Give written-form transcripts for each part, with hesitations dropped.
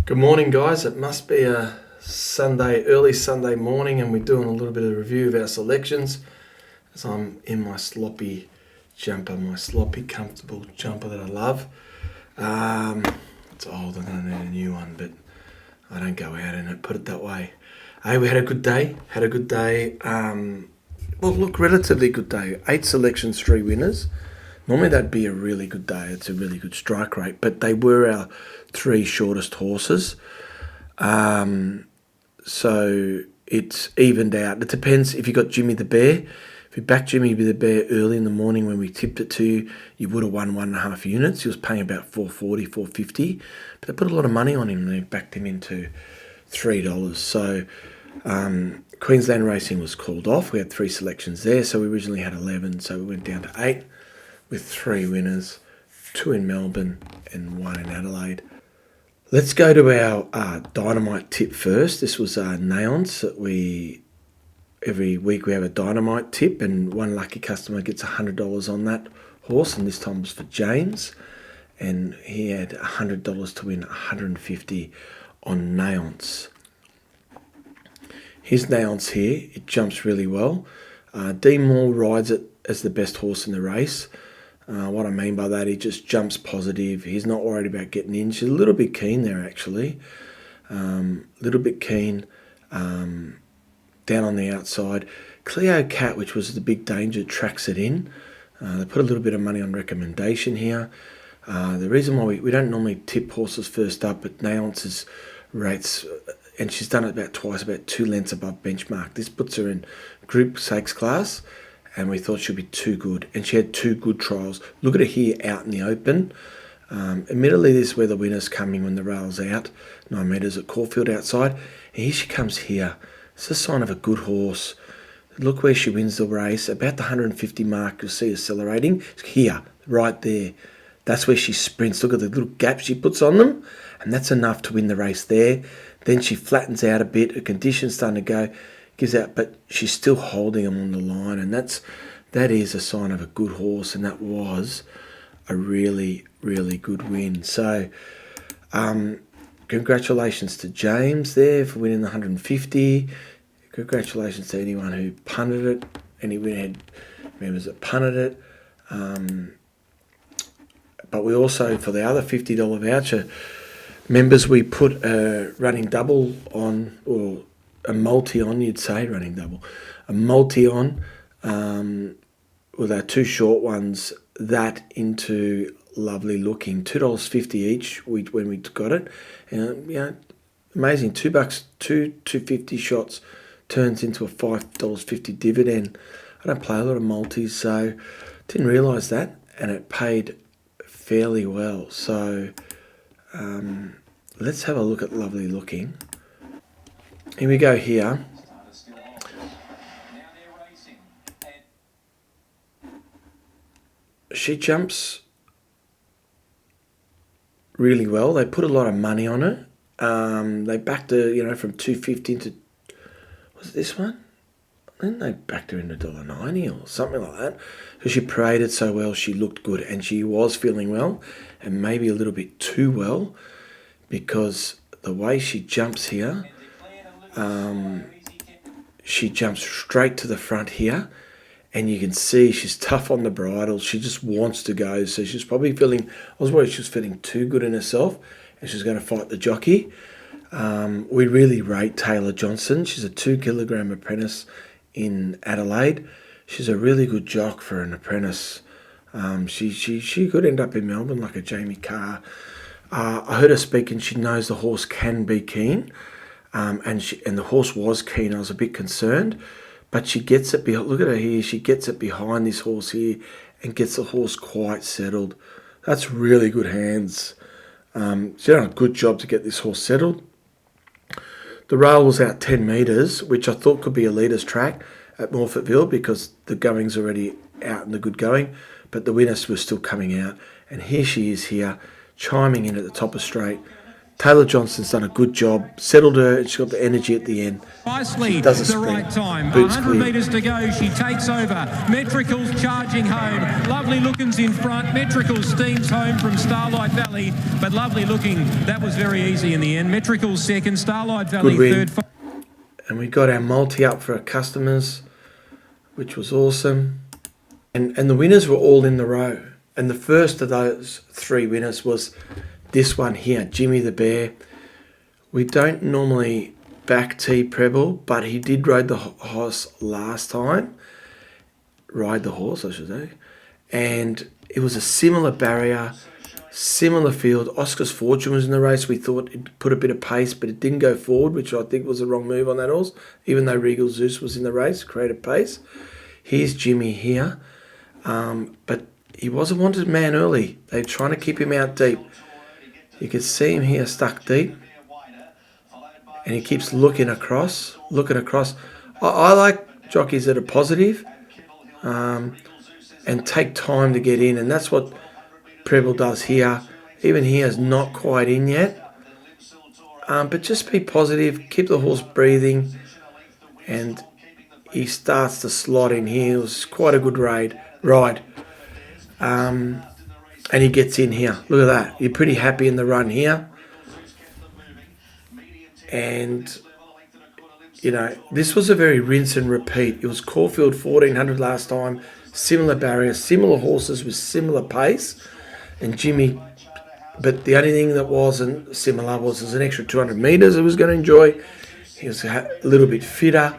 Good morning, guys. It must be a early Sunday morning, and we're doing a little bit of a review of our selections as I'm in my sloppy jumper, my sloppy, comfortable jumper that I love. It's old, I'm going to need a new one, but I don't go out in it, put it that way. Hey, we had a good day. Relatively good day. 8 selections, 3 winners. Normally that'd be a really good day. It's a really good strike rate, but they were our 3 shortest horses. So it's evened out. It depends if you got Jimmy the Bear. If you backed Jimmy the Bear early in the morning when we tipped it to you, you would have won 1.5 units. He was paying about $4.40, $4.50, but they put a lot of money on him and they backed him into $3. So Queensland Racing was called off. We had 3 selections there, so we originally had 11, so we went down to 8 with 3 winners, 2 in Melbourne and 1 in Adelaide. Let's go to our dynamite tip first. This was Neons. Every week we have a dynamite tip, and one lucky customer gets $100 on that horse, and this time was for James, and he had $100 to win $150 on Neons. Here's Neons here. It jumps really well. Dean Moore rides it as the best horse in the race. What I mean by that, he just jumps positive. He's not worried about getting in. She's a little bit keen there, actually. Little bit keen down on the outside. Cleo Cat, which was the big danger, tracks it in. They put a little bit of money on recommendation here. The reason why we don't normally tip horses first up, but Neonce's rates, and she's done it about twice, about 2 lengths above benchmark. This puts her in Group Stakes class, and we thought she'd be too good. And she had 2 good trials. Look at her here out in the open. Admittedly, this is where the winner's coming when the rail's out. 9 metres at Caulfield outside. And here she comes here. It's a sign of a good horse. Look where she wins the race. About the 150 mark, you'll see accelerating. Here, right there. That's where she sprints. Look at the little gap she puts on them. And that's enough to win the race there. Then she flattens out a bit. Her condition's starting to go. Gives out, but she's still holding them on the line, and that is a sign of a good horse, and that was a really, really good win. So congratulations to James there for winning the 150. Congratulations to anyone who punted it, any had members that punted it. But we also, for the other $50 voucher members, we put a running double on, or a multi on, you'd say, running double. A multi on with our 2 short ones, that into lovely looking. $2.50 each when we got it. And amazing. $2, 250 shots turns into a $5.50 dividend. I don't play a lot of multis, so didn't realise that, and it paid fairly well. So let's have a look at lovely looking. Here we go here. She jumps really well. They put a lot of money on her. They backed her, from $2.50 to, was it this one? Then they backed her into $1.90 or something like that. Because she paraded so well, she looked good, and she was feeling well, and maybe a little bit too well, because the way she jumps here, she jumps straight to the front here, and you can see she's tough on the bridle. She just wants to go, so she's probably feeling, I was worried she was feeling too good in herself, and she's going to fight the jockey. We really rate Taylor Johnson. She's a 2 kilogram apprentice in Adelaide. She's a really good jock for an apprentice. She could end up in Melbourne like a Jamie Carr. I heard her speak, and she knows the horse can be keen. And the horse was keen. I was a bit concerned, but she gets it behind. Look at her here. She gets it behind this horse here and gets the horse quite settled. That's really good hands. She's done a good job to get this horse settled. The rail was out 10 metres, which I thought could be a leader's track at Morphettville because the going's already out in the good going, but the winners were still coming out. And here she is here, chiming in at the top of straight. Taylor Johnson's done a good job, settled her, and she got the energy at the end. Nicely, Does a the sprint. right time. Boots 100 clear. metres to go. She takes over. Metrical's charging home. Lovely Looking's in front. Metrical steams home from Starlight Valley, but Lovely Looking, that was very easy in the end. Metrical's second, Starlight Valley Good win. third. And we got our multi up for our customers, which was awesome. And the winners were all in the row. And the first of those 3 winners was this one here, Jimmy the Bear. We don't normally back T Preble, but he did ride the horse last time. Ride the horse, I should say. And it was a similar barrier, similar field. Oscar's Fortune was in the race. We thought it put a bit of pace, but it didn't go forward, which I think was the wrong move on that horse, even though Regal Zeus was in the race, created pace. Here's Jimmy here. But he was a wanted man early. They're trying to keep him out deep. You can see him here stuck deep. And he keeps looking across. I like jockeys that are positive, and take time to get in. And that's what Preble does here. Even here is not quite in yet. But just be positive. Keep the horse breathing. And he starts to slot in here. It was quite a good ride. And he gets in here. Look at that. You're pretty happy in the run here. And, you know, this was a very rinse and repeat. It was Caulfield 1400 last time. Similar barrier, similar horses with similar pace. And Jimmy, but the only thing that wasn't similar was there's an extra 200 metres he was going to enjoy. He was a little bit fitter.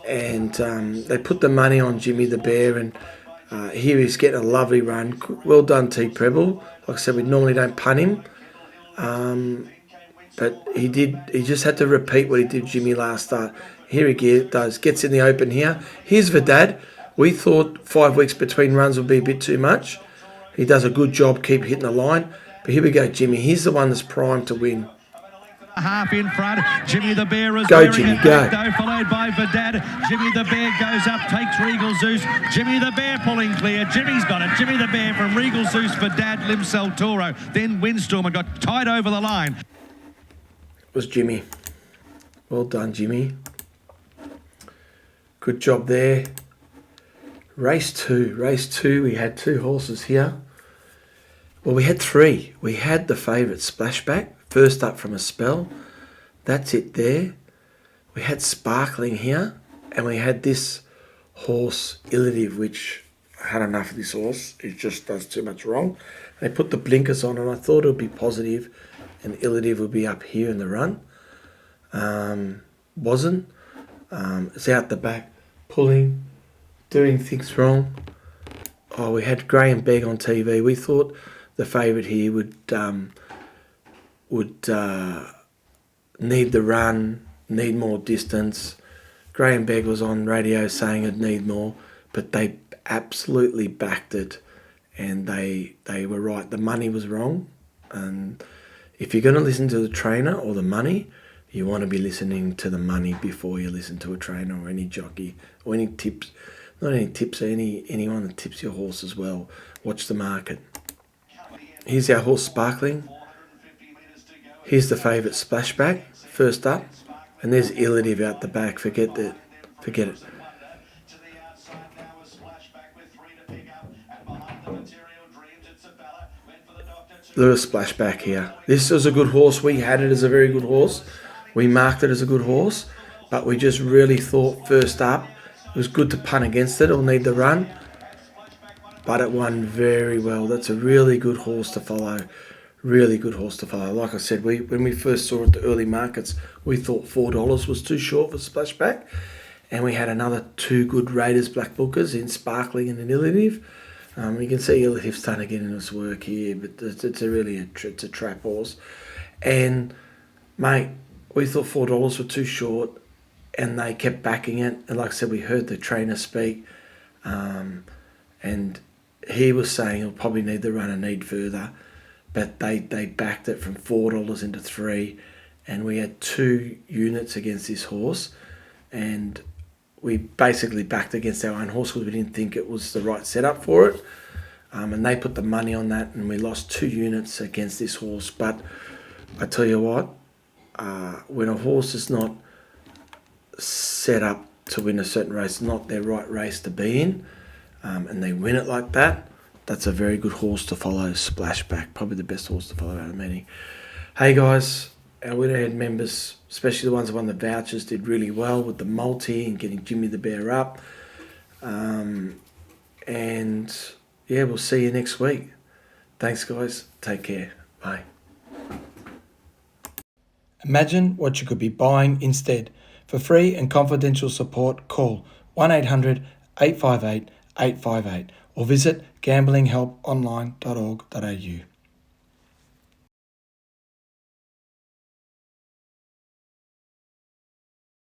And they put the money on Jimmy the Bear, and here he's getting a lovely run. Well done, T Preble. Like I said, we normally don't pun him, but he just had to repeat what he did Jimmy last start. Here he gets in the open here. Here's Verdad. We thought 5 weeks between runs would be a bit too much. He does a good job, keep hitting the line. But here we go, Jimmy. He's the one that's primed to win. Half in front, Jimmy the Bear is go, Jimmy, go. Though, followed by Verdad. Jimmy the Bear goes up, takes Regal Zeus. Jimmy the Bear pulling clear. Jimmy's got it. Jimmy the Bear from Regal Zeus, Verdad, Limsel Toro. Then Windstormer got tied over the line. It was Jimmy. Well done, Jimmy. Good job there. Race two. We had 2 horses here. Well, we had 3. We had the favourite Splashback. First up from a spell. That's it there. We had Sparkling here. And we had this horse, Illitive, which I had enough of this horse. It just does too much wrong. They put the blinkers on and I thought it would be positive and Illitive would be up here in the run. Wasn't. It's out the back, pulling, doing things wrong. Oh, we had Graham Begg on TV. We thought the favourite here would need the run, need more distance. Graham Begg was on radio saying it'd need more, but they absolutely backed it, and they were right. The money was wrong, and if you're going to listen to the trainer or the money, you want to be listening to the money before you listen to a trainer or any jockey or any tips. Not any tips, anyone that tips your horse as well. Watch the market. Here's our horse Sparkling. Here's the favourite Splashback, first up. And there's Illitive out the back. Forget it. Little Splashback here. This was a good horse. We had it as a very good horse. We marked it as a good horse. But we just really thought first up, it was good to punt against it. It'll need the run. But it won very well. That's a really good horse to follow. Really good horse to follow. Like I said, when we first saw it at the early markets, we thought $4 was too short for Splashback. And we had another 2 good Raiders Black Bookers in Sparkling and in Illitive. You can see Illitive's starting to get in its work here, but it's a trap horse. And, mate, we thought $4 were too short, and they kept backing it. And like I said, we heard the trainer speak, and he was saying he'll probably need the run and need further. But they backed it from $4 into $3, and we had 2 units against this horse, and we basically backed against our own horse because we didn't think it was the right setup for it. And they put the money on that, and we lost 2 units against this horse. But I tell you what, when a horse is not set up to win a certain race, not their right race to be in, and they win it like that, that's a very good horse to follow. Splashback, probably the best horse to follow out of many. Hey guys, our Winnerhead members, especially the ones who won the vouchers, did really well with the multi and getting Jimmy the Bear up. And yeah, we'll see you next week. Thanks guys, take care, bye. Imagine what you could be buying instead. For free and confidential support, call 1800 858 858 or visit gamblinghelponline.org.au.